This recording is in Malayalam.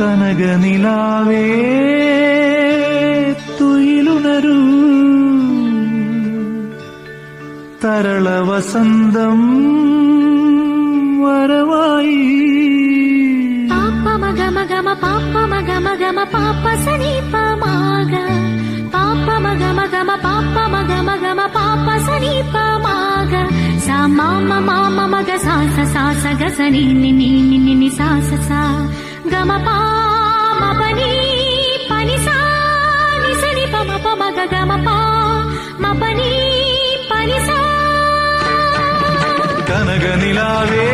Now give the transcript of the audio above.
കനകനിലാവേ തുയിലുണരൂ തരള വസന്തം വരവായി പാപ്പ മഗ മഗ മ പാപ്പ മഗ മഗ മ പാപ്പ സനി പ മാഗ പാപ്പ മഗ മഗ മ പാപ്പ മഗ മഗ മ പാപ്പ സനി പ മാഗ സ മാമ മാമ മഗ സ സ സ സ ഗ സ നി നി നി നി നി നി സ സ സ ഗ മ പ മ പ നി പ നി സ നി സ നി പ മ പ മ ഗ ഗ മ പ മ പ നി പ നി സ കനകനിലാവേ